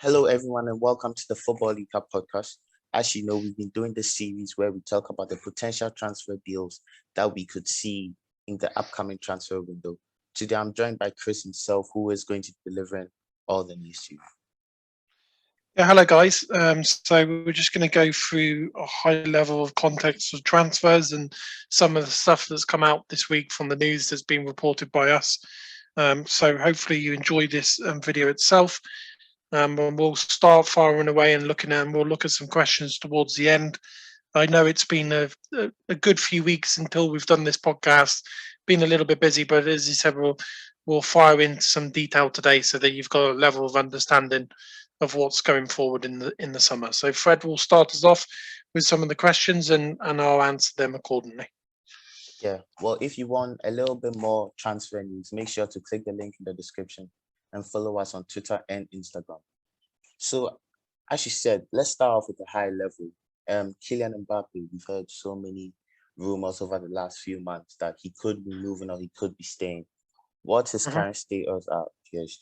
Hello, everyone, and welcome to the Football League Cup podcast. As you know, we've been doing this series where we talk about the potential transfer deals that we could see in the upcoming transfer window. Today, I'm joined by Chris himself, who is going to be delivering all the news to you. Yeah, hello guys. So we're just going to go through a high level of context of transfers and some of the stuff that's come out this week from the news that's been reported by us. So hopefully you enjoy this video itself. And we'll start firing away and we'll look at some questions towards the end. I know it's been a good few weeks until we've done this podcast. Been a little bit busy, but as you said, we'll fire into some detail today so that you've got a level of understanding of what's going forward in the summer. So Fred will start us off with some of the questions and I'll answer them accordingly. Yeah, well, if you want a little bit more transfer news, make sure to click the link in the description and follow us on Twitter and Instagram. So, as you said, let's start off with a high level. Kylian Mbappe, we've heard so many rumors over the last few months that he could be moving or he could be staying. What's his current status at PSG?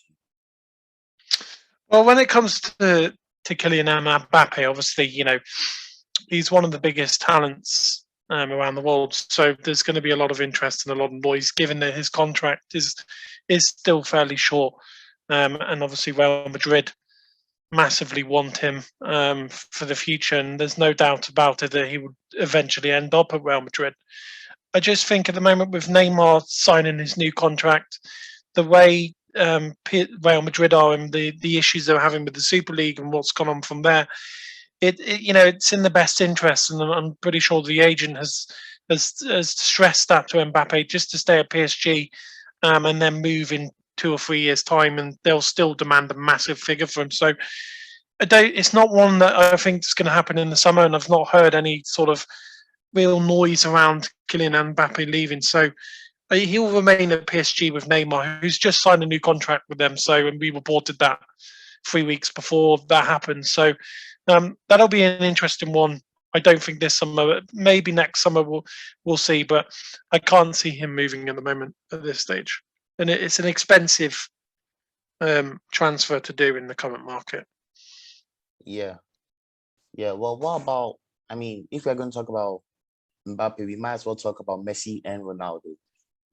Well, when it comes to Kylian Mbappe, obviously, he's one of the biggest talents around the world. So there's going to be a lot of interest and a lot of noise, given that his contract is still fairly short, and obviously Real Madrid massively want him for the future, and there's no doubt about it that he would eventually end up at Real Madrid. I just think at the moment with Neymar signing his new contract, the way Real Madrid are and the issues they're having with the Super League and what's gone on from there, it's in the best interest, and I'm pretty sure the agent has stressed that to Mbappe just to stay at PSG, and then move in 2 or 3 years' time, and they'll still demand a massive figure for him. So it's not one that I think is going to happen in the summer, and I've not heard any sort of real noise around Kylian Mbappe leaving. So he'll remain at PSG with Neymar, who's just signed a new contract with them. So, and we reported that 3 weeks before that happened. So that'll be an interesting one. I don't think this summer, maybe next summer we'll see, but I can't see him moving at the moment at this stage. And it's an expensive transfer to do in the current market. Yeah. Well, what about, if we're going to talk about Mbappe, we might as well talk about Messi and Ronaldo.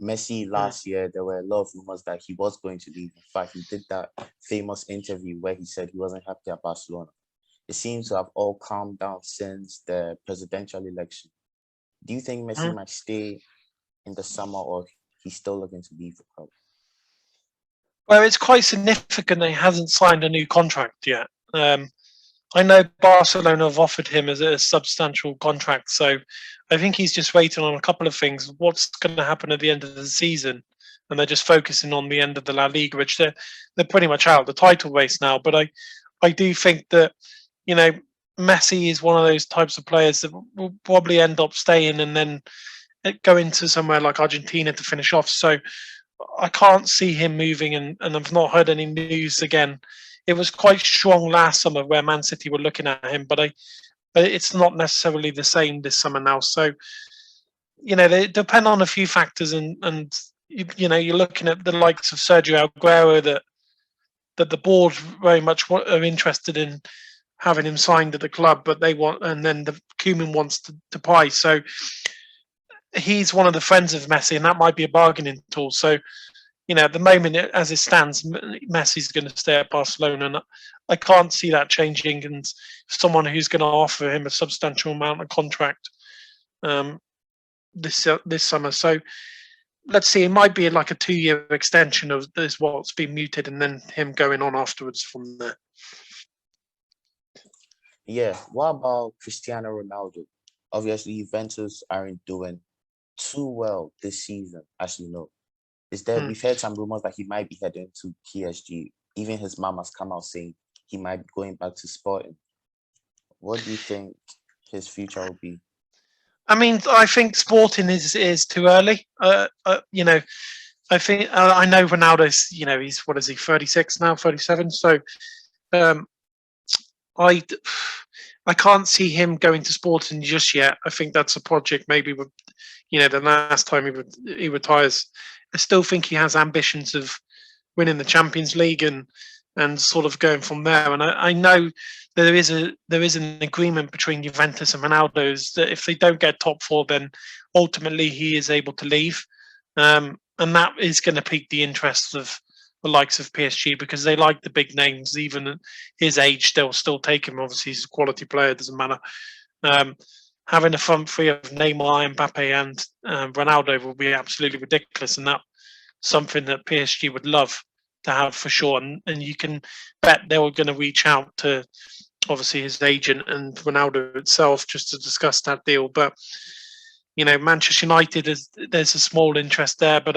Messi last year, there were a lot of rumors that he was going to leave. In fact, he did that famous interview where he said he wasn't happy at Barcelona. It seems to have all calmed down since the presidential election. Do you think Messi might stay in the summer, or he's still looking to leave the club? Well, it's quite significant that he hasn't signed a new contract yet. I know Barcelona have offered him as a substantial contract, so I think he's just waiting on a couple of things. What's going to happen at the end of the season? And they're just focusing on the end of the La Liga, which they're pretty much out of the title race now. But I do think that, Messi is one of those types of players that will probably end up staying and then go into somewhere like Argentina to finish off. So I can't see him moving, and I've not heard any news again. It was quite strong last summer where Man City were looking at him, but it's not necessarily the same this summer now. So, they depend on a few factors, and you're looking at the likes of Sergio Aguero that the board very much are interested in having him signed at the club, but they want, and then the Koeman wants to buy. So he's one of the friends of Messi, and that might be a bargaining tool. So, at the moment, as it stands, Messi's going to stay at Barcelona, and I can't see that changing. And someone who's going to offer him a substantial amount of contract this summer. So let's see. It might be like a 2-year extension of this what's been muted, and then him going on afterwards from there. Yeah. What about Cristiano Ronaldo? Obviously, Juventus aren't doing too well this season, as you know. We've heard some rumors that he might be heading to PSG. Even his mom has come out saying he might be going back to Sporting. What do you think his future will be? I think Sporting is too early. I think I know Ronaldo's. He's, what is he, 36 now, 37. So I can't see him going to Sporting just yet. I think that's a project maybe with, the last time he retires. I still think he has ambitions of winning the Champions League and and sort of going from there. And I know there is an agreement between Juventus and Ronaldo is that if they don't get top four, then ultimately he is able to leave, and that is going to pique the interest of the likes of PSG because they like the big names. Even at his age, they'll still take him. Obviously, he's a quality player. It doesn't matter. Um, Having a front three of Neymar, Mbappe, and Ronaldo will be absolutely ridiculous, and that something that PSG would love to have for sure. And you can bet they were going to reach out to obviously his agent and Ronaldo itself just to discuss that deal. But Manchester United there's a small interest there, but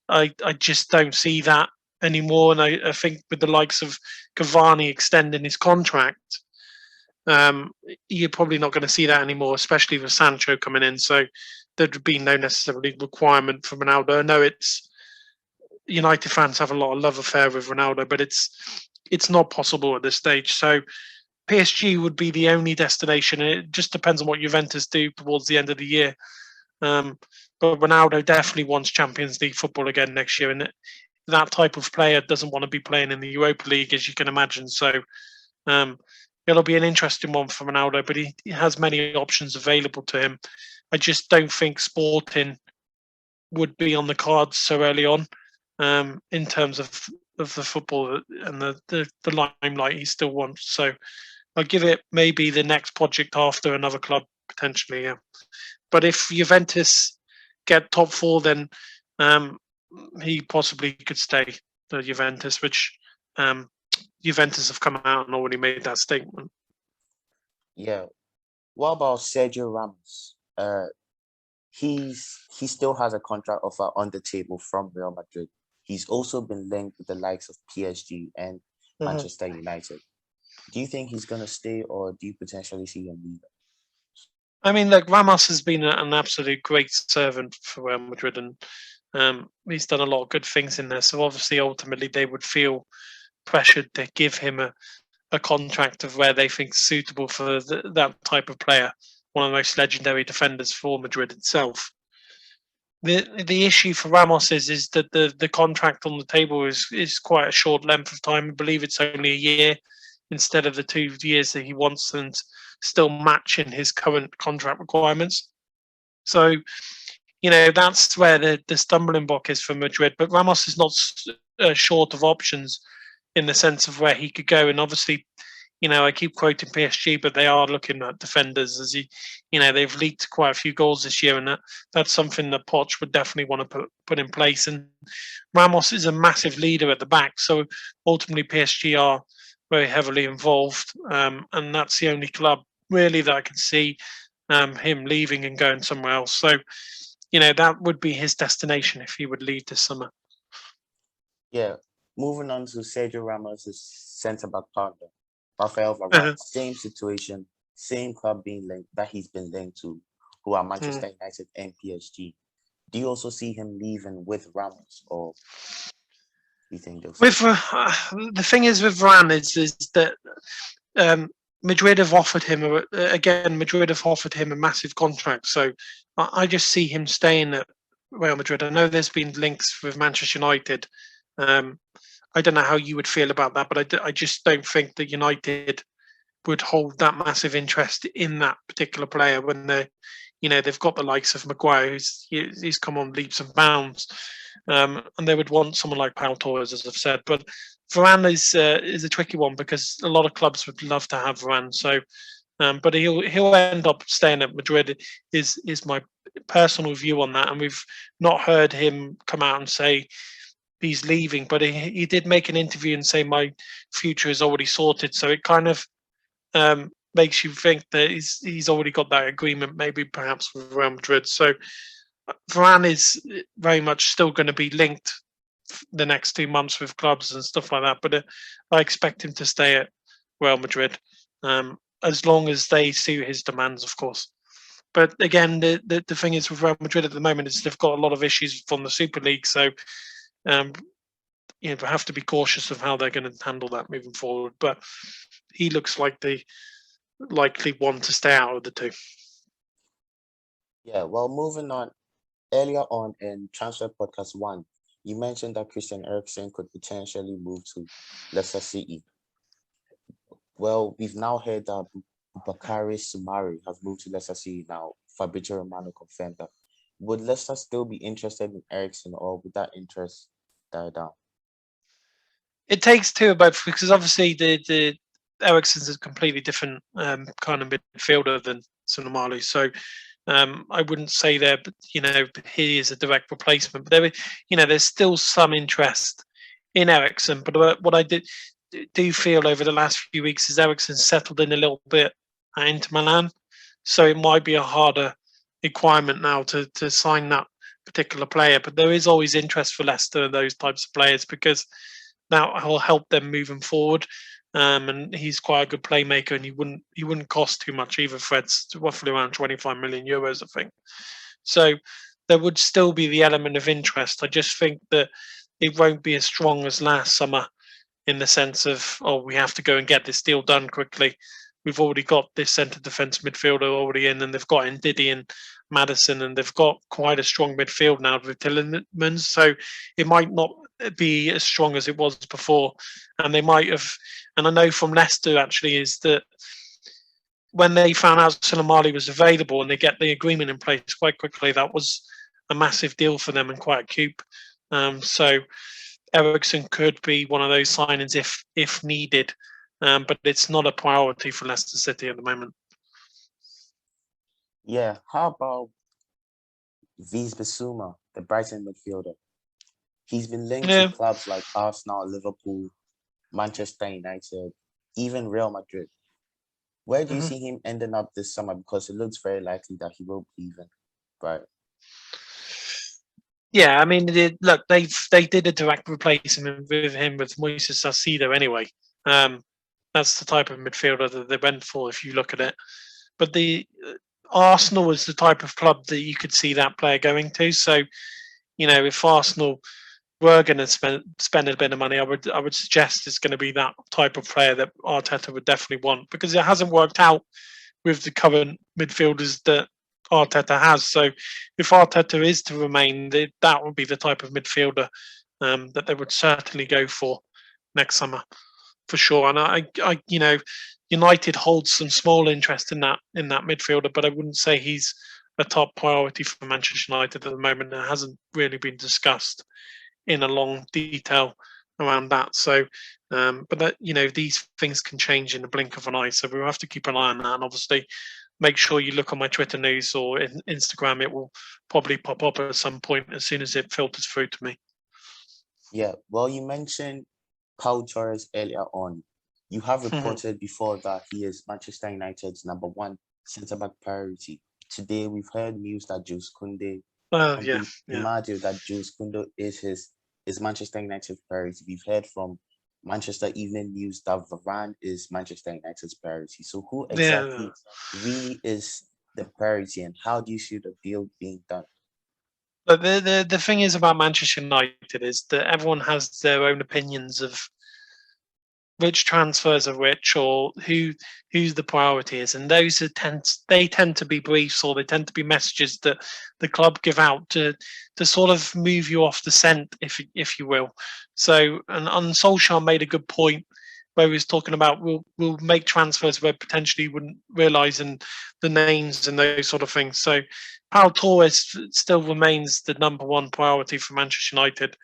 I just don't see that anymore. And I think with the likes of Cavani extending his contract, you're probably not going to see that anymore, especially with Sancho coming in. So there'd be no necessarily requirement for Ronaldo. I know it's United fans have a lot of love affair with Ronaldo, but it's not possible at this stage. So PSG would be the only destination. It just depends on what Juventus do towards the end of the year. Um, but Ronaldo definitely wants Champions League football again next year, and that type of player doesn't want to be playing in the Europa League, as you can imagine. So um, it'll be an interesting one for Ronaldo, but he has many options available to him. I just don't think Sporting would be on the cards so early on in terms of the football and the limelight he still wants. So I'll give it maybe the next project after another club potentially. Yeah, but if Juventus get top four, then he possibly could stay to Juventus, which Juventus have come out and already made that statement. Yeah. What about Sergio Ramos? He still has a contract offer on the table from Real Madrid. He's also been linked with the likes of PSG and Manchester United. Do you think he's gonna stay, or do you potentially see him leave? I mean, look, Ramos has been an absolute great servant for Real Madrid, and he's done a lot of good things in there. So obviously, ultimately, they would feel pressured to give him a contract of where they think suitable for that type of player, one of the most legendary defenders for Madrid itself. The issue for Ramos is that the contract on the table is quite a short length of time. I believe it's only a year instead of the 2 years that he wants, and still matching his current contract requirements. So that's where the stumbling block is for Madrid. But Ramos is not short of options in the sense of where he could go. And obviously, I keep quoting PSG, but they are looking at defenders as they've leaked quite a few goals this year, and that's something that Poch would definitely want to put in place. And Ramos is a massive leader at the back, so ultimately PSG are very heavily involved, and that's the only club really that I can see him leaving and going somewhere else. So that would be his destination if he would leave this summer. Yeah. Moving on to Sergio Ramos' centre back partner, Rafael Varane. Same situation, same club that he's been linked to, who are Manchester United and PSG. Do you also see him leaving with Ramos, or do you think they'll with the thing is with Varane is that Madrid have offered him a massive contract, so I just see him staying at Real Madrid. I know there's been links with Manchester United. I don't know how you would feel about that, but I just don't think that United would hold that massive interest in that particular player when they've got the likes of Maguire, he's come on leaps and bounds, and they would want someone like Pau Torres, as I've said. But Varane is a tricky one because a lot of clubs would love to have Varane. So, but he'll end up staying at Madrid. Is my personal view on that, and we've not heard him come out and say he's leaving, but he did make an interview and say my future is already sorted. So it kind of makes you think that he's already got that agreement, maybe perhaps with Real Madrid. So Varane is very much still going to be linked the next 2 months with clubs and stuff like that. But I expect him to stay at Real Madrid as long as they suit his demands, of course. But again, the thing is with Real Madrid at the moment is they've got a lot of issues from the Super League. So we have to be cautious of how they're going to handle that moving forward. But he looks like the likely one to stay out of the two. Yeah, well, moving on. Earlier on in Transfer Podcast 1, You mentioned that Christian Eriksen could potentially move to Leicester City. Well, we've now heard that Bakary Sumari has moved to Leicester City now. Fabrizio Romano confirmed that. Would Leicester still be interested in Eriksen, or would that interest die down? It takes two of both because obviously the Eriksen's a completely different kind of midfielder than Sunamali. So I wouldn't say there, but he is a direct replacement. But there's still some interest in Eriksen. But what I do feel over the last few weeks is Eriksen settled in a little bit into Milan, so it might be a harder requirement now to sign that particular player. But there is always interest for Leicester in those types of players because that will help them moving forward. And he's quite a good playmaker, and he wouldn't cost too much either. Fred's roughly around 25 million euros, I think. So there would still be the element of interest. I just think that it won't be as strong as last summer in the sense of, we have to go and get this deal done quickly. We've already got this centre defence midfielder already in, and they've got Ndidi and Madison, and they've got quite a strong midfield now with Tillemans. So it might not be as strong as it was before. And they might have, and I know from Leicester actually, is that when they found out Sulemani was available and they get the agreement in place quite quickly, that was a massive deal for them and quite a coup. So Eriksen could be one of those signings if needed, but it's not a priority for Leicester City at the moment. Yeah, how about Viz Bissouma, the Brighton midfielder? He's been linked to clubs like Arsenal, Liverpool, Manchester United, even Real Madrid. Where do you see him ending up this summer? Because it looks very likely that he will be even Brighton. Yeah, I mean, they did a direct replacement with him with Moises Caicedo anyway. That's the type of midfielder that they went for if you look at it. But the Arsenal is the type of club that you could see that player going to. So, if Arsenal were going to spend a bit of money, I would suggest it's going to be that type of player that Arteta would definitely want, because it hasn't worked out with the current midfielders that Arteta has. So if Arteta is to remain, that would be the type of midfielder that they would certainly go for next summer, for sure. And I United holds some small interest in that midfielder, but I wouldn't say he's a top priority for Manchester United at the moment. It hasn't really been discussed in a long detail around that. So, but that these things can change in the blink of an eye. So we'll have to keep an eye on that, and obviously make sure you look on my Twitter news or in Instagram. It will probably pop up at some point as soon as it filters through to me. Yeah, well, you mentioned Pau Torres earlier on. You have reported before that he is Manchester United's number one centre-back priority. Today, we've heard news that Jules Koundé, Imagine that Jules Koundé is Manchester United's priority. We've heard from Manchester Evening News that Varane is Manchester United's priority. So who exactly really is the priority, and how do you see the deal being done? But the thing is about Manchester United is that everyone has their own opinions of which transfers are which, or who's the priority is, and those tend to be briefs, or they tend to be messages that the club give out to sort of move you off the scent, if you will. So, and Solskjaer made a good point where he was talking about we'll make transfers where potentially you wouldn't realise, and the names and those sort of things. So Pau Torres still remains the number one priority for Manchester United.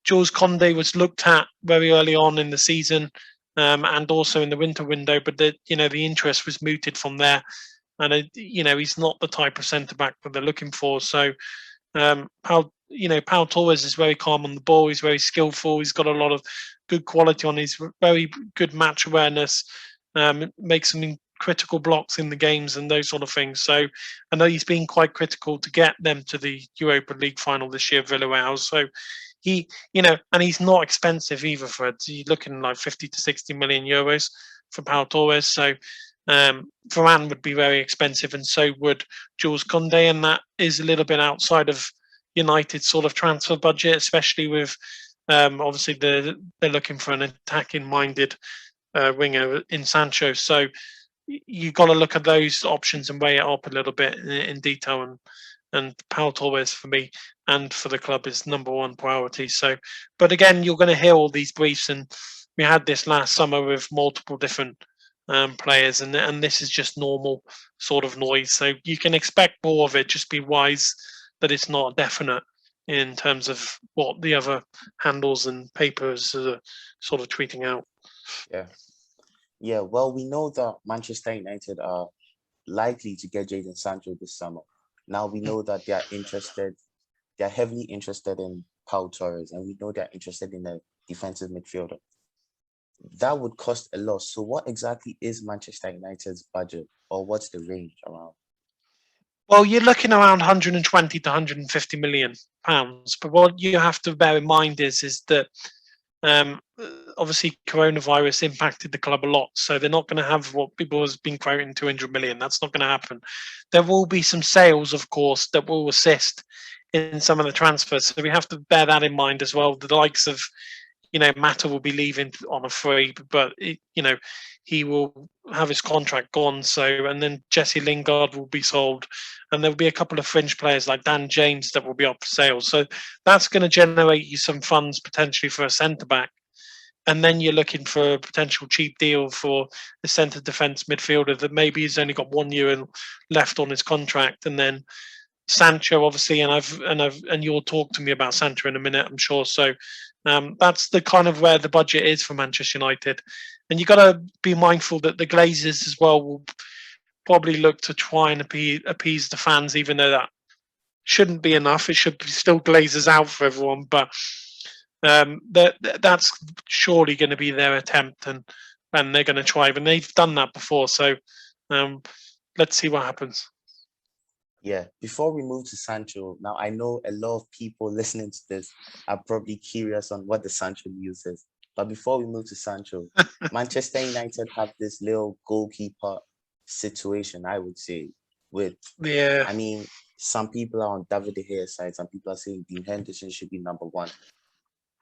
Jules Koundé was looked at very early on in the season, and also in the winter window, but the interest was mooted from there, and he's not the type of centre back that they're looking for. So Pau Torres is very calm on the ball. He's very skillful. He's got a lot of good quality on. He's very good match awareness. Makes some critical blocks in the games and those sort of things. So I know he's been quite critical to get them to the Europa League final this year, Villarreal. So and he's not expensive either, Fred. You're looking like 50 to 60 million euros for Pau Torres. So Varane would be very expensive, and so would Jules Koundé, and that is a little bit outside of United's sort of transfer budget, especially with obviously they're looking for an attacking-minded winger in Sancho. So you've got to look at those options and weigh it up a little bit in detail. and Pau Torres for me and for the club is number one priority. So, but again, you're going to hear all these briefs, and we had this last summer with multiple different players, and this is just normal sort of noise. So you can expect more of it. Just be wise that it's not definite in terms of what the other handles and papers are sort of tweeting out. Yeah. Yeah. Well, we know that Manchester United are likely to get Jadon Sancho this summer. Now we know that they are interested, they are heavily interested in Pau Torres, and we know they're interested in a defensive midfielder. That would cost a lot. So what exactly is Manchester United's budget, or what's the range around? Well, you're looking around 120 to 150 million pounds. But what you have to bear in mind is that obviously coronavirus impacted the club a lot, so they're not going to have what people has been quoting 200 million. That's not going to happen. There will be some sales, of course, that will assist in some of the transfers. So we have to bear that in mind as well. The likes of Mata will be leaving on a free, but he will have his contract gone. So, and then Jesse Lingard will be sold, and there'll be a couple of fringe players like Dan James that will be up for sale. So that's going to generate you some funds potentially for a centre back. And then you're looking for a potential cheap deal for the centre defence midfielder that maybe has only got 1 year left on his contract, and then Sancho, obviously, and you'll talk to me about Sancho in a minute, I'm sure. So that's the kind of where the budget is for Manchester United, and you got to be mindful that the Glazers as well will probably look to try and appease the fans, even though that shouldn't be enough. It should be still Glazers out for everyone, but that's surely going to be their attempt, and they're going to try, and they've done that before. So let's see what happens. Yeah, before we move to Sancho, now I know a lot of people listening to this are probably curious on what the Sancho news is. But before we move to Sancho, Manchester United have this little goalkeeper situation, I would say, with, Yeah. I mean, some people are on David De Gea's side, some people are saying Dean Henderson should be number one.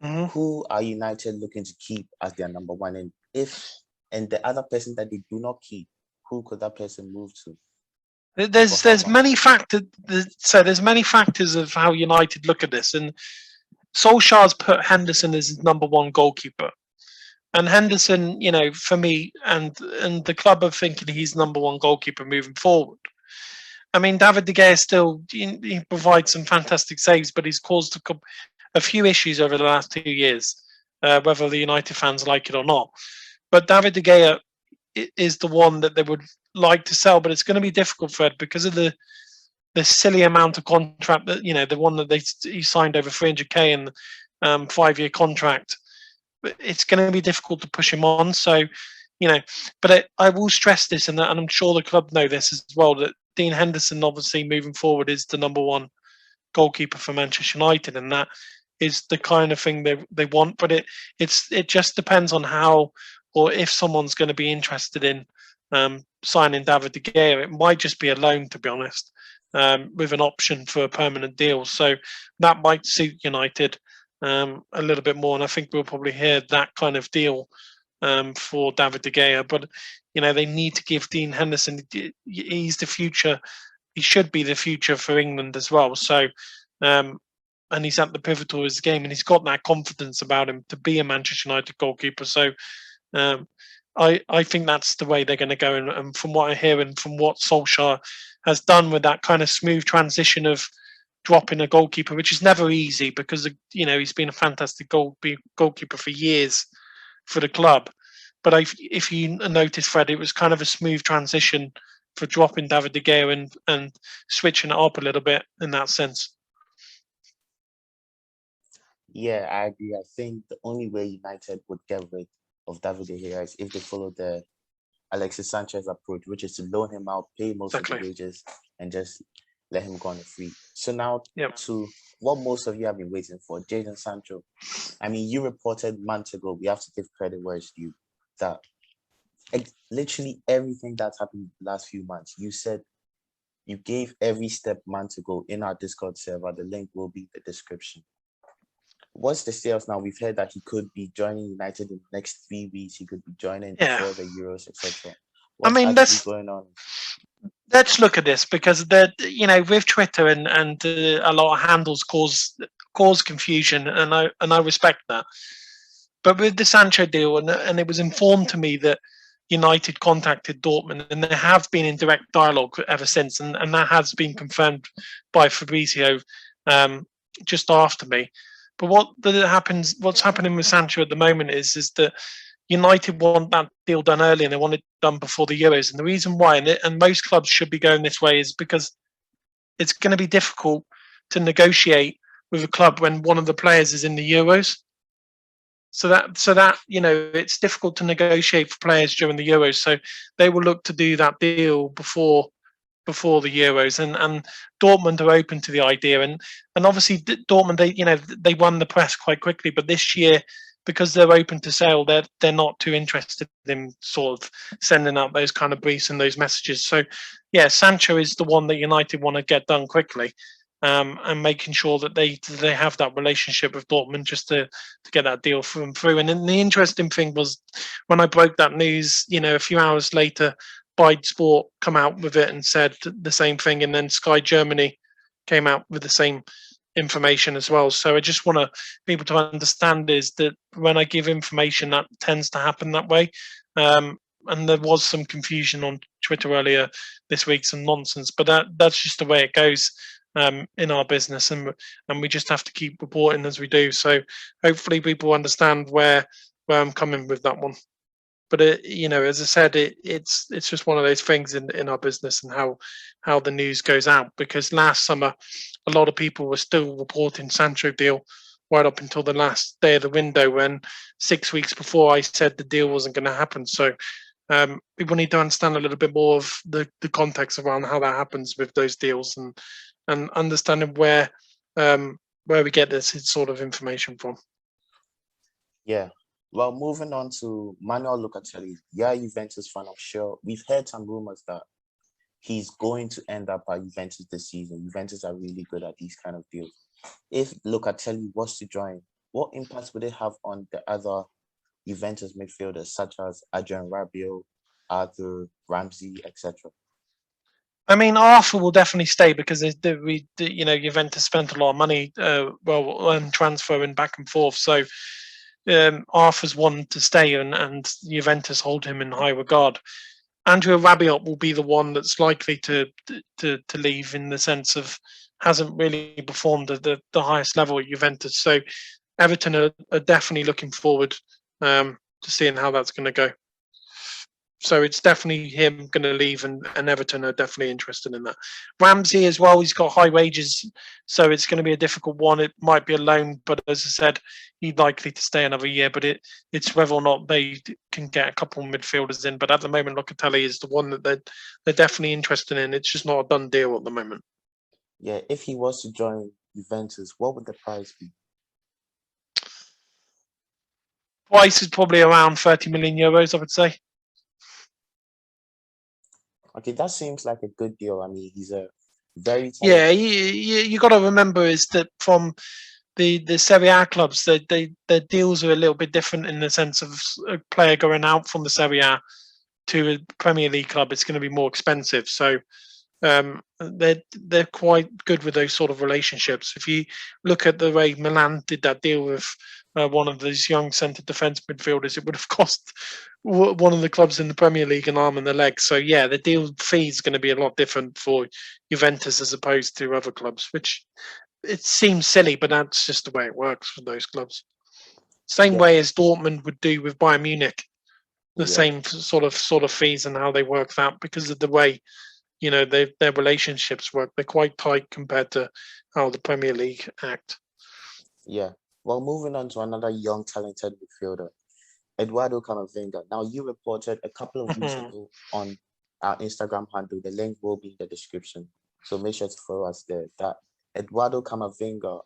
Mm-hmm. Who are United looking to keep as their number one? And the other person that they do not keep, who could that person move to? There's many factors. So there's many factors of how United look at this, and Solskjaer's put Henderson as his number one goalkeeper, and Henderson, for me, and the club are thinking he's number one goalkeeper moving forward. I mean, David De Gea still he provides some fantastic saves, but he's caused a few issues over the last 2 years, whether the United fans like it or not. But David De Gea is the one that they would like to sell, but it's going to be difficult for it because of the silly amount of contract that the one that he signed over 300k and 5-year contract. It's going to be difficult to push him on. So, but I will stress this, and I'm sure the club know this as well, that Dean Henderson, obviously moving forward, is the number one goalkeeper for Manchester United, and that is the kind of thing they want. But it just depends on how, or if someone's going to be interested in signing David De Gea. It might just be a loan, to be honest, with an option for a permanent deal. So that might suit United a little bit more, and I think we'll probably hear that kind of deal for David De Gea. But they need to give Dean Henderson. He's the future. He should be the future for England as well. So. And he's at the pivotal of his game, and he's got that confidence about him to be a Manchester United goalkeeper. So I think that's the way they're going to go. And from what I hear and from what Solskjaer has done with that kind of smooth transition of dropping a goalkeeper, which is never easy because he's been a fantastic goalkeeper for years for the club. But if you notice, Fred, it was kind of a smooth transition for dropping David De Gea and switching it up a little bit in that sense. Yeah, I agree. I think the only way United would get rid of David De Gea is if they follow the Alexis Sanchez approach, which is to loan him out, pay most of the wages, and just let him go on a free. So now to what most of you have been waiting for, Jadon Sancho. I mean, you reported months ago, we have to give credit where it's due, that literally everything that's happened the last few months, you said you gave every step months ago in our Discord server. The link will be in the description. What's the sales now? We've heard that he could be joining United in the next 3 weeks. He could be joining before the Euros, etc. What's actually going on? let's look at this because with Twitter and a lot of handles cause confusion, and I respect that. But with the Sancho deal, and it was informed to me that United contacted Dortmund, and they have been in direct dialogue ever since, and that has been confirmed by Fabrizio just after me. But what's happening with Sancho at the moment is that United want that deal done early, and they want it done before the Euros. And the reason why, and most clubs should be going this way, is because it's going to be difficult to negotiate with a club when one of the players is in the Euros. So that it's difficult to negotiate for players during the Euros. So they will look to do that deal before the Euros, and Dortmund are open to the idea, and obviously Dortmund they won the press quite quickly, but this year, because they're open to sale, they're not too interested in sort of sending out those kind of briefs and those messages. So yeah, Sancho is the one that United want to get done quickly, and making sure that they have that relationship with Dortmund just to get that deal through. And then the interesting thing was when I broke that news, a few hours later, Bide Sport come out with it and said the same thing, and then Sky Germany came out with the same information as well. So I just want people to understand is that when I give information, that tends to happen that way. And there was some confusion on Twitter earlier this week, some nonsense, but that's just the way it goes in our business, and we just have to keep reporting as we do. So hopefully people understand where I'm coming with that one. But as I said, it's just one of those things in our business, and how the news goes out. Because last summer, a lot of people were still reporting Sancho deal right up until the last day of the window, when 6 weeks before I said the deal wasn't going to happen. So people need to understand a little bit more of the context around how that happens with those deals, and understanding where we get this sort of information from. Yeah. Well, moving on to Manuel Locatelli. Yeah, Juventus fan, I'm sure. We've heard some rumors that he's going to end up at Juventus this season. Juventus are really good at these kind of deals. If Locatelli was to join, what impact would it have on the other Juventus midfielders, such as Adrian Rabiot, Arthur, Ramsey, etc.? I mean, Arthur will definitely stay because Juventus spent a lot of money, transferring back and forth. So Arthur's one to stay, and Juventus hold him in high regard. Andrea Rabiot will be the one that's likely to leave, in the sense of hasn't really performed at the highest level at Juventus. So Everton are definitely looking forward to seeing how that's going to go. So it's definitely him going to leave, and Everton are definitely interested in that. Ramsey as well, he's got high wages, so it's going to be a difficult one. It might be a loan, but as I said, he's likely to stay another year. But it's whether or not they can get a couple of midfielders in. But at the moment, Locatelli is the one that they're definitely interested in. It's just not a done deal at the moment. Yeah, if he was to join Juventus, what would the price be? Price is probably around 30 million euros, I would say. Okay, that seems like a good deal. I mean, he's a very talented... Yeah, you got to remember is that from the Serie A clubs, their deals are a little bit different, in the sense of a player going out from the Serie A to a Premier League club, it's going to be more expensive. So they're quite good with those sort of relationships. If you look at the way Milan did that deal with one of these young centre defence midfielders, it would have cost one of the clubs in the Premier League an arm and a leg. So yeah, the deal fee is going to be a lot different for Juventus as opposed to other clubs, which it seems silly, but that's just the way it works for those clubs. Same way as Dortmund would do with Bayern Munich, the same sort of fees and how they work that, because of the way their relationships work. They're quite tight compared to how the Premier League act. Yeah. Well, moving on to another young, talented midfielder, Eduardo Camavinga. Now, you reported a couple of weeks ago on our Instagram handle. The link will be in the description, so make sure to follow us there. That Eduardo Camavinga,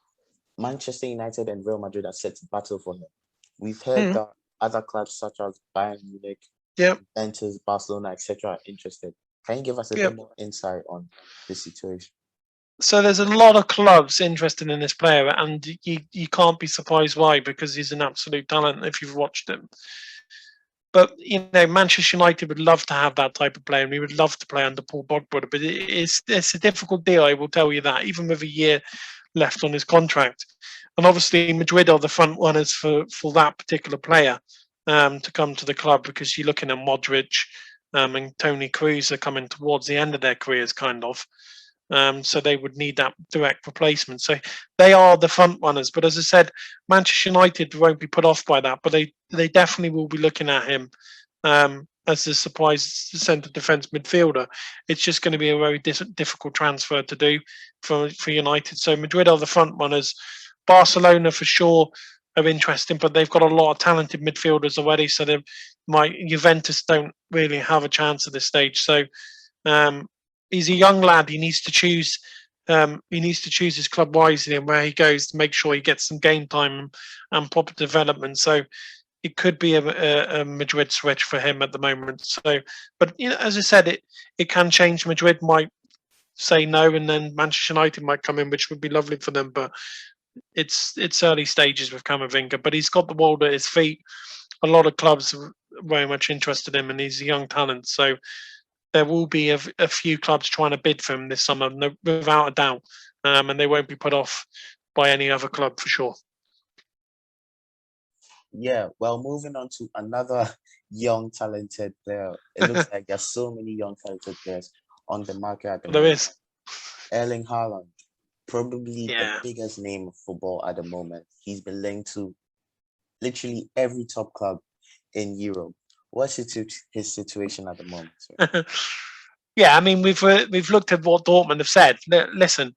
Manchester United and Real Madrid are set to battle for him. We've heard that other clubs such as Bayern Munich, Juventus, Barcelona, etc. are interested. Can you give us a bit more insight on this situation? So there's a lot of clubs interested in this player, and you can't be surprised why, because he's an absolute talent if you've watched him. But Manchester United would love to have that type of player, and we would love to play under Paul Pogba. But it's a difficult deal, I will tell you that, even with a year left on his contract. And obviously, Madrid are the front runners for that particular player to come to the club, because you're looking at Modric and Tony Cruz are coming towards the end of their careers, kind of. So they would need that direct replacement. So they are the front runners. But as I said, Manchester United won't be put off by that, but they definitely will be looking at him as the surprise centre defence midfielder. It's just going to be a very difficult transfer to do for United. So Madrid are the front runners. Barcelona for sure are interesting, but they've got a lot of talented midfielders already. So Juventus don't really have a chance at this stage. So he's a young lad. He needs to choose. He needs to choose his club wisely and where he goes to make sure he gets some game time and proper development. So it could be a Madrid switch for him at the moment. So, but as I said, it can change. Madrid might say no, and then Manchester United might come in, which would be lovely for them. But it's early stages with Camavinga. But he's got the world at his feet. A lot of clubs are very much interested in him, and he's a young talent. So there will be a few clubs trying to bid for him this summer, no, without a doubt, and they won't be put off by any other club for sure. Yeah, well, moving on to another young talented player. It looks like there's so many young talented players on the market at the There moment. is. Erling Haaland, probably the Yeah. biggest name of football at the moment. He's been linked to literally every top club in Europe. What's his situation at the moment, sir? Yeah, I mean we've looked at what Dortmund have said. Listen,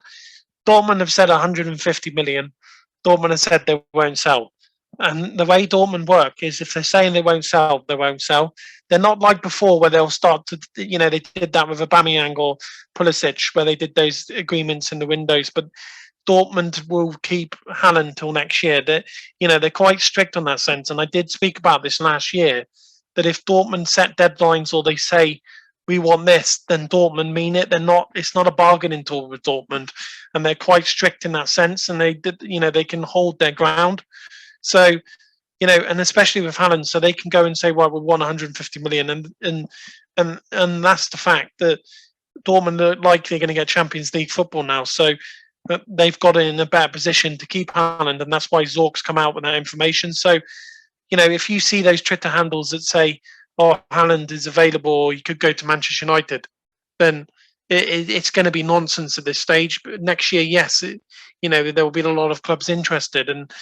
Dortmund have said 150 million. Dortmund have said they won't sell. And the way Dortmund work is if they're saying they won't sell, they won't sell. They're not like before where they'll start to, they did that with Aubameyang or Pulisic, where they did those agreements in the windows. But Dortmund will keep Haaland till next year. They're quite strict on that sense. And I did speak about this last year, that if Dortmund set deadlines or they say we want this, then Dortmund mean it. It's not a bargaining tool with Dortmund, and they're quite strict in that sense. And they can hold their ground. So, and especially with Haaland, so they can go and say, well, we want 150 million, and that's the fact that Dortmund are likely going to get Champions League football now. So they've got it in a better position to keep Haaland, and that's why Zorc's come out with that information. So, if you see those Twitter handles that say, "Oh, Haaland is available," or you could go to Manchester United, then it's going to be nonsense at this stage. But next year, yes, there will be a lot of clubs interested, and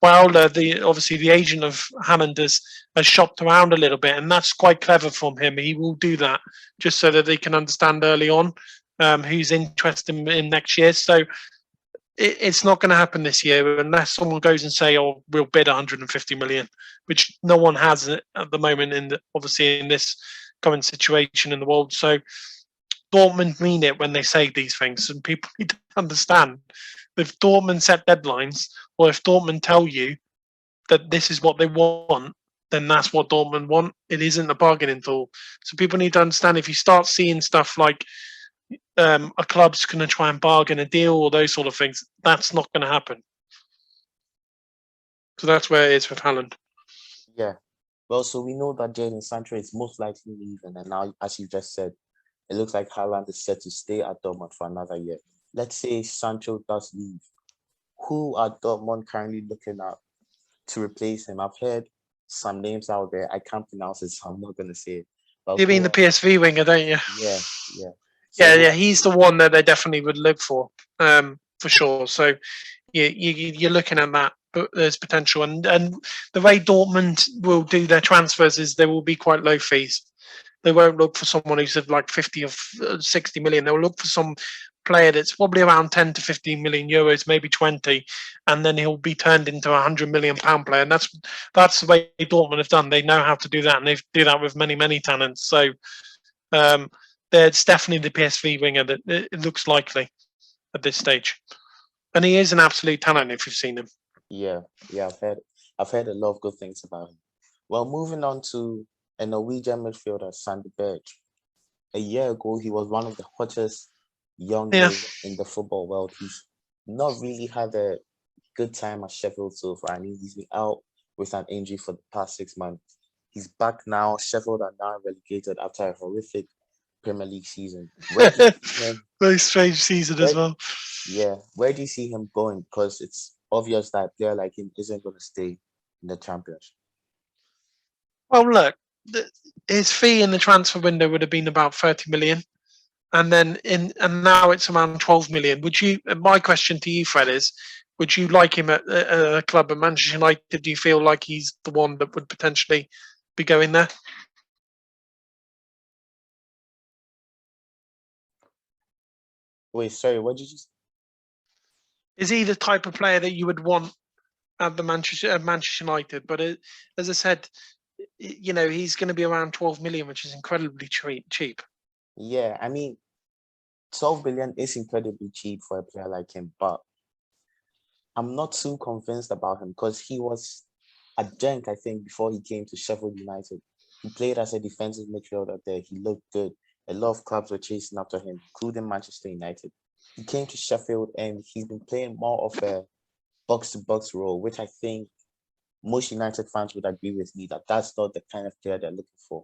Wilder, obviously the agent of Haaland, has shopped around a little bit, and that's quite clever from him. He will do that just so that they can understand early on who's interested in next year. So it's not going to happen this year unless someone goes and say, "Oh, we'll bid 150 million," which no one has at the moment. Obviously in this current situation in the world, so Dortmund mean it when they say these things, and people need to understand. If Dortmund set deadlines, or if Dortmund tell you that this is what they want, then that's what Dortmund want. It isn't a bargaining tool. So people need to understand, if you start seeing stuff like a club's going to try and bargain a deal or those sort of things, that's not going to happen. So that's where it is with Haaland. Yeah. Well, so we know that Jadon Sancho is most likely leaving, and now, as you just said, it looks like Haaland is set to stay at Dortmund for another year. Let's say Sancho does leave. Who are Dortmund currently looking at to replace him? I've heard some names out there. I can't pronounce it, so I'm not going to say it. But You mean the PSV winger, don't you? Yeah, yeah. So yeah. He's the one that they definitely would look for sure. So you're looking at that, but there's potential, and the way Dortmund will do their transfers is there will be quite low fees. They won't look for someone who's at like 50 or 60 million. They'll look for some player that's probably around 10 to 15 million euros, maybe 20, and then he'll be turned into a £100 million player. And that's the way Dortmund have done. They know how to do that, and they do that with many talents. So it's definitely the PSV winger that it looks likely at this stage. And he is an absolute talent if you've seen him. Yeah, I've heard a lot of good things about him. Well, moving on to a Norwegian midfielder, Sander Berg. A year ago, he was one of the hottest young names in the football world. He's not really had a good time at Sheffield so far. I mean, he's been out with an injury for the past 6 months. He's back now. Sheffield are now relegated after a horrific Premier League season. Where do you see him? Very strange season as Where, well. yeah, where do you see him going? Because it's obvious that a player like him isn't going to stay in the Championship. Well, look, his fee in the transfer window would have been about 30 million, and now it's around 12 million. Would you? My question to you, Fred, is: would you like him at a club at Manchester United? Do you feel like he's the one that would potentially be going there? Wait, sorry, what did you say? Is he the type of player that you would want at the Manchester United? But as I said, he's going to be around 12 million, which is incredibly cheap. Yeah, I mean, 12 billion is incredibly cheap for a player like him, but I'm not too convinced about him because he was at Genk, I think, before he came to Sheffield United. He played as a defensive midfielder there. He looked good. A lot of clubs were chasing after him, including Manchester United. He came to Sheffield and he's been playing more of a box-to-box role, which I think most United fans would agree with me that that's not the kind of player they're looking for.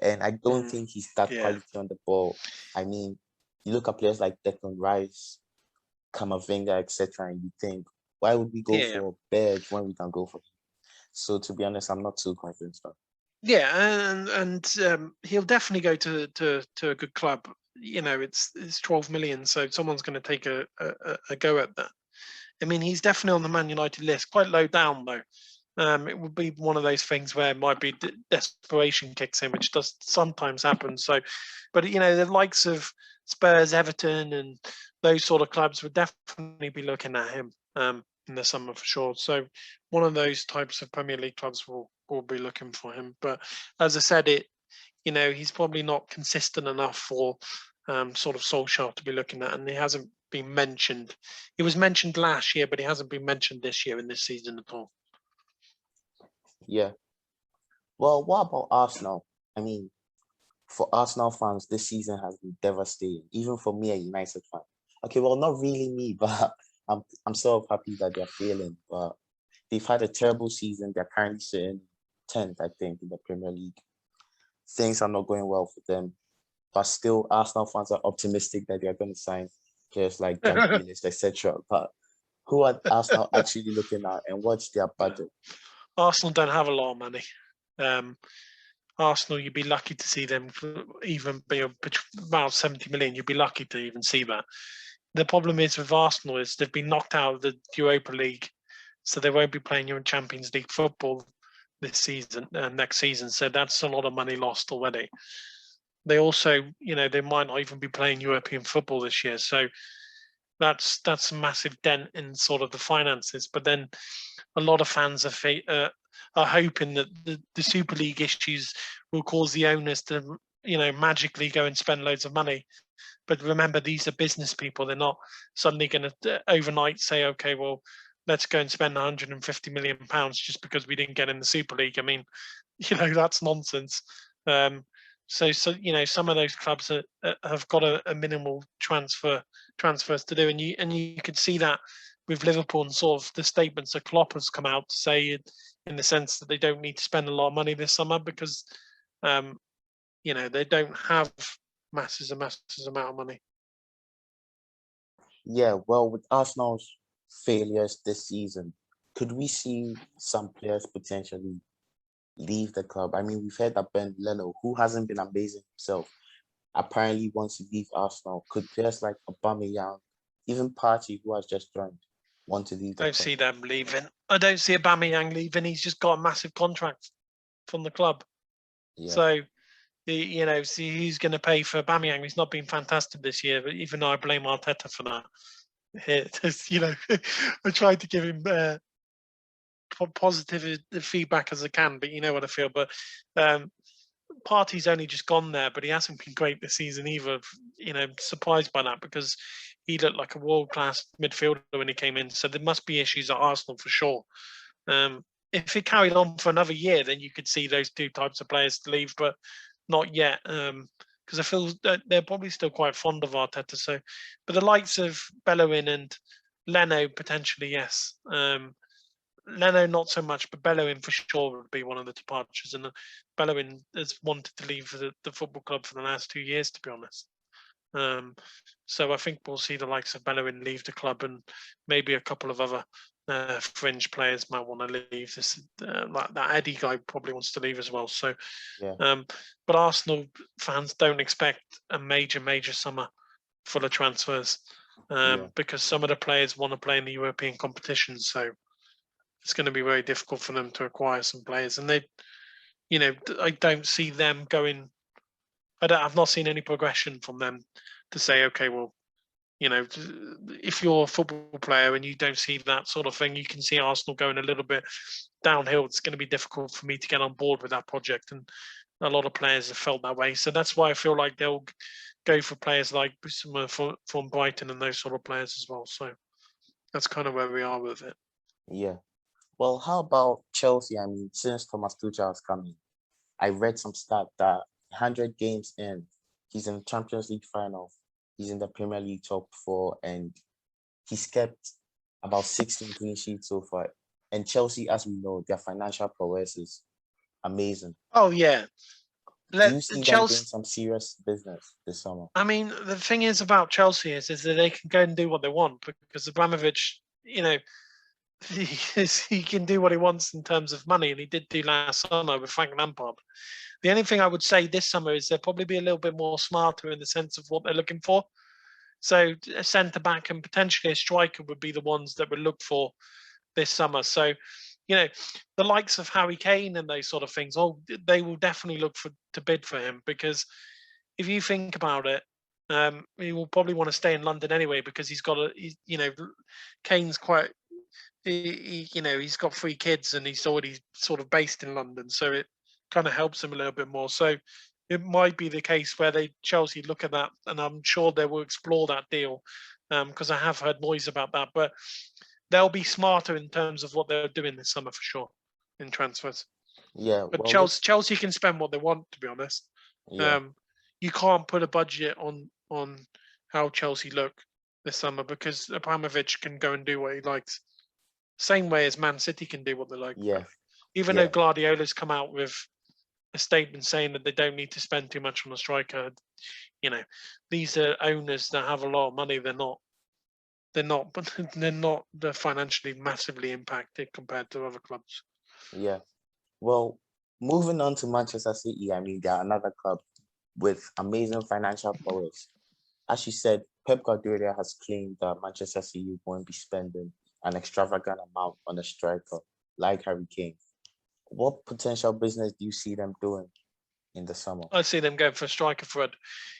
And I don't think he's that Yeah. quality on the ball. I mean, you look at players like Declan Rice, Kamavinga, etc., and you think, why would we go for Berg when we can go for him? So to be honest, I'm not too convinced. Yeah, and he'll definitely go to a good club. It's 12 million, so someone's going to take a go at that. I mean, he's definitely on the Man United list, quite low down though. It would be one of those things where it might be desperation kicks in, which does sometimes happen. So, but the likes of Spurs, Everton, and those sort of clubs would definitely be looking at him in the summer for sure. So, one of those types of Premier League clubs will be looking for him. But as I said, he's probably not consistent enough for sort of Solskjaer to be looking at, and he hasn't been mentioned. He was mentioned last year, but he hasn't been mentioned this year in this season at all. Yeah. Well, what about Arsenal? I mean, for Arsenal fans, this season has been devastating, even for me, a United fan. Okay, well, not really me, but I'm so happy that they're failing. But they've had a terrible season. They're currently sitting 10th, I think, in the Premier League. Things are not going well for them. But still, Arsenal fans are optimistic that they're going to sign players like Jack Grealish, etc. But who are Arsenal actually looking at, and what's their budget? Arsenal don't have a lot of money. Arsenal, you'd be lucky to see them even be about 70 million. You'd be lucky to even see that. The problem is with Arsenal is they've been knocked out of the Europa League, so they won't be playing your Champions League football this season, next season. So that's a lot of money lost already. They also, they might not even be playing European football this year. So that's a massive dent in sort of the finances. But then a lot of fans are hoping that the Super League issues will cause the owners to, magically go and spend loads of money. But remember, these are business people. They're not suddenly going to overnight say, okay, well, let's go and spend 150 million pounds just because we didn't get in the Super League. I mean, that's nonsense. So some of those clubs have got a minimal transfers to do, and you could see that with Liverpool and sort of the statements that Klopp has come out to say in the sense that they don't need to spend a lot of money this summer because they don't have masses amount of money. Yeah, well, with Arsenal's failures this season, could we see some players potentially leave the club? I mean, we've heard that Ben Leno, who hasn't been amazing himself, apparently wants to leave Arsenal. Could players like Aubameyang, even Partey, who has just joined, want to leave I the don't club? see them leaving. I don't see Aubameyang leaving. He's just got a massive contract from the club. Yeah. So, see who's going to pay for Aubameyang. He's not been fantastic this year, but even though I blame Arteta for that. I tried to give him positive feedback as I can, but you know what I feel. But Partey's only just gone there, but he hasn't been great this season either. Surprised by that because he looked like a world-class midfielder when he came in. So there must be issues at Arsenal for sure. If it carried on for another year, then you could see those two types of players to leave, but not yet. Because I feel that they're probably still quite fond of Arteta. So, but the likes of Bellerin and Leno potentially, yes. Leno not so much, but Bellerin for sure would be one of the departures. And Bellerin has wanted to leave the football club for the last 2 years, to be honest. So I think we'll see the likes of Bellerin leave the club, and maybe a couple of other fringe players might want to leave. This like that Eddie guy probably wants to leave as well. So, Yeah. but Arsenal fans don't expect a major summer full of transfers, Yeah. because some of the players want to play in the European competitions. So it's going to be very difficult for them to acquire some players, and I don't see them going. I've not seen any progression from them to say, okay, well, if you're a football player and you don't see that sort of thing, you can see Arsenal going a little bit downhill. It's going to be difficult for me to get on board with that project, and a lot of players have felt that way. So that's why I feel like they'll go for players like from Brighton and those sort of players as well. So that's kind of where we are with it. Yeah. Well, how about Chelsea? I mean, since Thomas Tuchel has come in, I read some stat that 100 games in, he's in the Champions League final, he's in the Premier League top four, and he's kept about 16 clean sheets so far. And Chelsea, as we know, their financial prowess is amazing. Oh yeah, Do you see them doing Chelsea. some serious business this summer? I mean, the thing is about Chelsea is that they can go and do what they want, because Abramovich, he can do what he wants in terms of money, and he did do last summer with Frank Lampard. The only thing I would say this summer is they'll probably be a little bit more smarter in the sense of what they're looking for. So a centre back and potentially a striker would be the ones that would look for this summer. So, the likes of Harry Kane and those sort of things, they will definitely look to bid for him, because if you think about it, he will probably want to stay in London anyway, because Kane's quite, he's got 3 kids and he's already sort of based in London, so it kind of helps him a little bit more. So it might be the case where Chelsea look at that, and I'm sure they will explore that deal, because I have heard noise about that. But they'll be smarter in terms of what they're doing this summer for sure in transfers. Yeah, But well, Chelsea can spend what they want, to be honest. yeah, You can't put a budget on how Chelsea look this summer, because Abramovich can go and do what he likes. Same way as Man City can do what they like. yeah, Even though yeah, Guardiola's come out with a statement saying that they don't need to spend too much on a striker, these are owners that have a lot of money. They're not they're financially massively impacted compared to other clubs. yeah. Well, moving on to Manchester City, I mean, they're another club with amazing financial powers. As you said, Pep Guardiola has claimed that Manchester City won't be spending an extravagant amount on a striker like Harry Kane. What potential business do you see them doing in the summer? I see them going for a striker, Fred.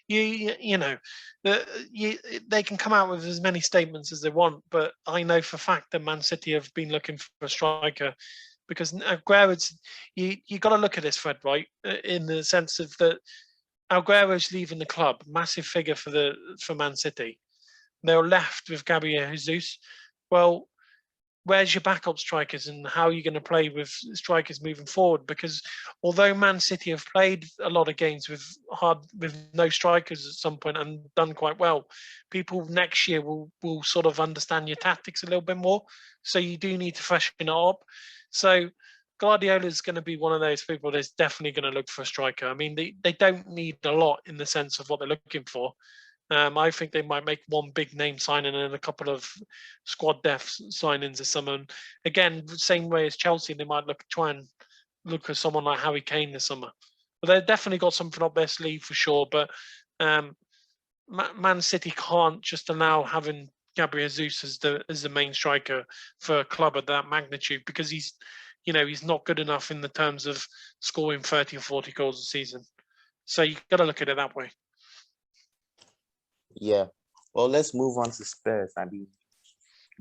You know, they can come out with as many statements as they want, but I know for a fact that Man City have been looking for a striker, because Aguero's. You got to look at this, Fred, right? In the sense of that Aguero's leaving the club, massive figure for Man City. They're left with Gabriel Jesus. Well, where's your backup strikers, and how are you going to play with strikers moving forward? Because although Man City have played a lot of games with no strikers at some point and done quite well, people next year will sort of understand your tactics a little bit more. So you do need to freshen it up. So Guardiola is going to be one of those people that's definitely going to look for a striker. I mean, they don't need a lot in the sense of what they're looking for. I think they might make one big name signing and a couple of squad depth signings of someone. Again, same way as Chelsea, they might try and look at someone like Harry Kane this summer. But they've definitely got something up their sleeve for sure. But Man City can't just allow having Gabriel Jesus as the main striker for a club of that magnitude, because he's not good enough in the terms of scoring 30 or 40 goals a season. So you got to look at it that way. Yeah. Well, let's move on to Spurs. I mean,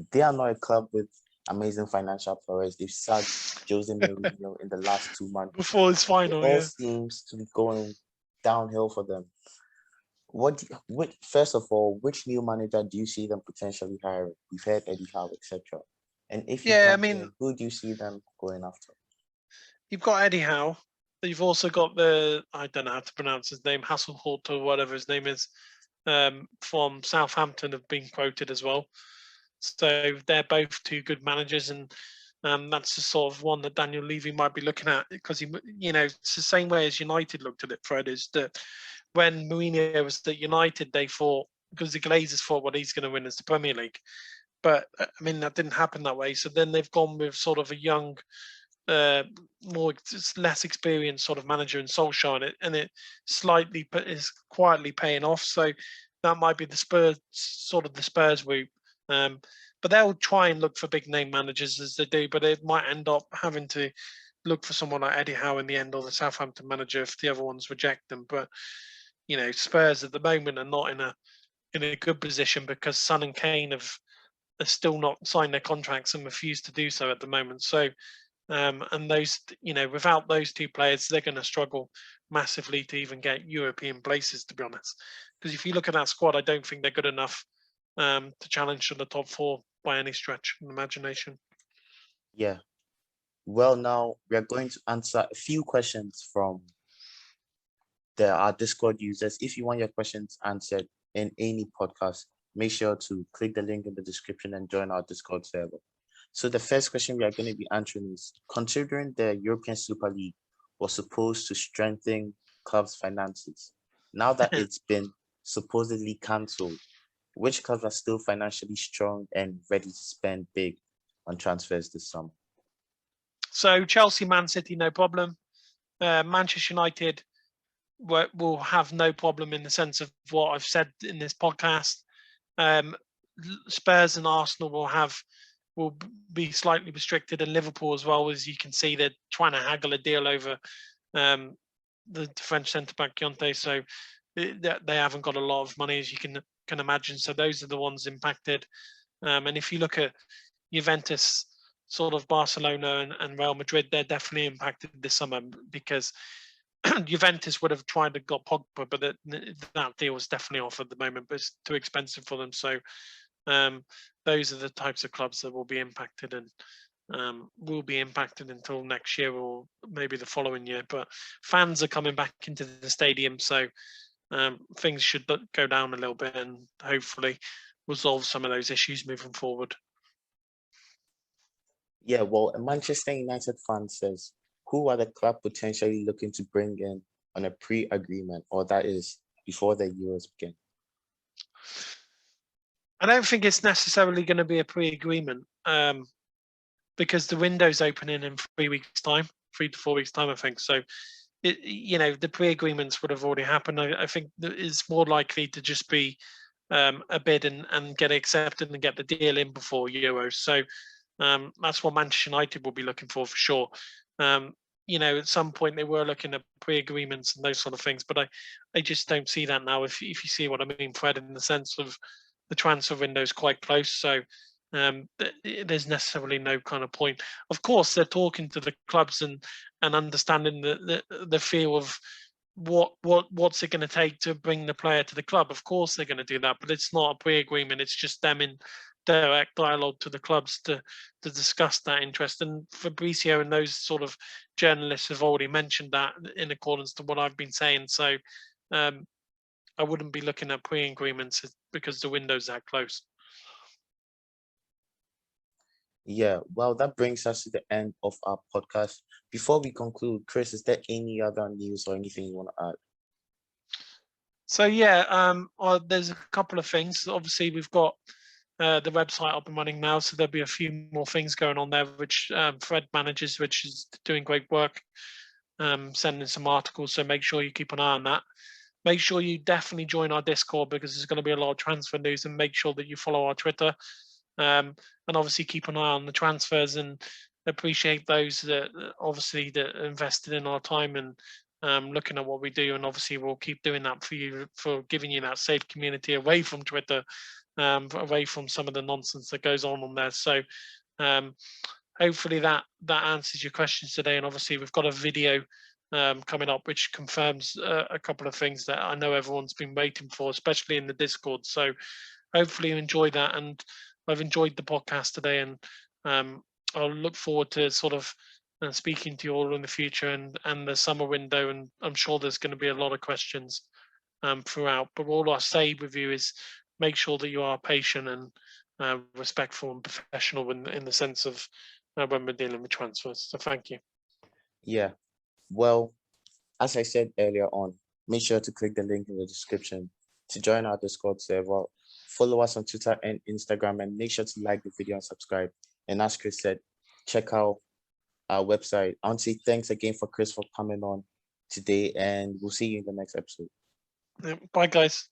they are not a club with amazing financial prowess. They've sacked Jose Mourinho in the last 2 months. Before his It final, all yeah. seems to be going downhill for them. First of all, which new manager do you see them potentially hiring? We've heard Eddie Howe, etc. And if he Yeah, I comes mean, in, who do you see them going after? you've got Eddie Howe. You've also got I don't know how to pronounce his name, Hasselholt or whatever his name is, from Southampton have been quoted as well. So they're both two good managers, and That's the sort of one that Daniel Levy might be looking at, because it's the same way as United looked at it. Fred, is that when Mourinho was at United, they thought, because the Glazers thought, well, he's going to win as the Premier League, but I mean that didn't happen that way. So then they've gone with sort of a young, uh, less experienced sort of manager in Solskjaer, and it slightly is quietly paying off. So that might be the Spurs route. Um, but they'll try and look for big name managers as they do, but it might end up having to look for someone like Eddie Howe in the end, or the Southampton manager if the other ones reject them. But Spurs at the moment are not in a good position, because Son and Kane have still not signed their contracts and refuse to do so at the moment. So and those, without those two players, they're going to struggle massively to even get European places, to be honest. Because if you look at that squad, I don't think they're good enough to challenge for the top four by any stretch of the imagination. Yeah. Well, now we are going to answer a few questions from our Discord users. If you want your questions answered in any podcast, make sure to click the link in the description and join our Discord server. So the first question we are going to be answering is, considering the European Super League was supposed to strengthen clubs' finances, now that it's been supposedly cancelled, which clubs are still financially strong and ready to spend big on transfers this summer? So Chelsea, Man City, no problem. Manchester United will have no problem, in the sense of what I've said in this podcast. Spurs and Arsenal will be slightly restricted, and Liverpool as well. As you can see, they're trying to haggle a deal over the French centre back Kionte, so they haven't got a lot of money, as you can imagine. So those are the ones impacted. And if you look at Juventus, sort of Barcelona and Real Madrid, they're definitely impacted this summer, because Juventus would have tried to got Pogba, but that deal was definitely off at the moment, but it's too expensive for them. So those are the types of clubs that will be impacted, and will be impacted until next year or maybe the following year. But fans are coming back into the stadium, so things should go down a little bit and hopefully resolve some of those issues moving forward. Yeah, well, a Manchester United fan says, who are the club potentially looking to bring in on a pre-agreement, or that is before the Euros begin? I don't think it's necessarily going to be a pre-agreement, because the window's opening in 3 weeks' time, 3 to 4 weeks' time, I think. So, the pre-agreements would have already happened. I think it's more likely to just be a bid and get accepted and get the deal in before Euros. So that's what Manchester United will be looking for sure. At some point they were looking at pre-agreements and those sort of things, but I just don't see that now. If you see what I mean, Fred, in the sense of the transfer window is quite close, so there's necessarily no kind of point. Of course, they're talking to the clubs and understanding the feel of what's it going to take to bring the player to the club. Of course, they're going to do that, but it's not a pre-agreement. It's just them in direct dialogue to the clubs to discuss that interest. And Fabrizio and those sort of journalists have already mentioned that in accordance to what I've been saying. So I wouldn't be looking at pre-agreements because the window's that close. Yeah, well, that brings us to the end of our podcast. Before we conclude, Chris, is there any other news or anything you want to add? So yeah, there's a couple of things. Obviously, we've got the website up and running now, so there'll be a few more things going on there, which Fred manages, which is doing great work, sending some articles. So make sure you keep an eye on that. Make sure you definitely join our Discord, because there's going to be a lot of transfer news, and make sure that you follow our Twitter, and obviously keep an eye on the transfers, and appreciate those that obviously that invested in our time and looking at what we do. And obviously we'll keep doing that for you, for giving you that safe community away from Twitter, away from some of the nonsense that goes on there. So hopefully that answers your questions today. And obviously we've got a video coming up which confirms a couple of things that I know everyone's been waiting for, especially in the Discord. So hopefully you enjoy that, and I've enjoyed the podcast today, and I'll look forward to sort of speaking to you all in the future and the summer window. And I'm sure there's going to be a lot of questions throughout. But all I say with you is make sure that you are patient and respectful and professional in the sense of when we're dealing with transfers. So thank you. Yeah. Well, as I said earlier on, make sure to click the link in the description to join our Discord server. Follow us on Twitter and Instagram, and make sure to like the video and subscribe. And as Chris said, check out our website. I want to say thanks again for Chris for coming on today, and we'll see you in the next episode. Bye, guys.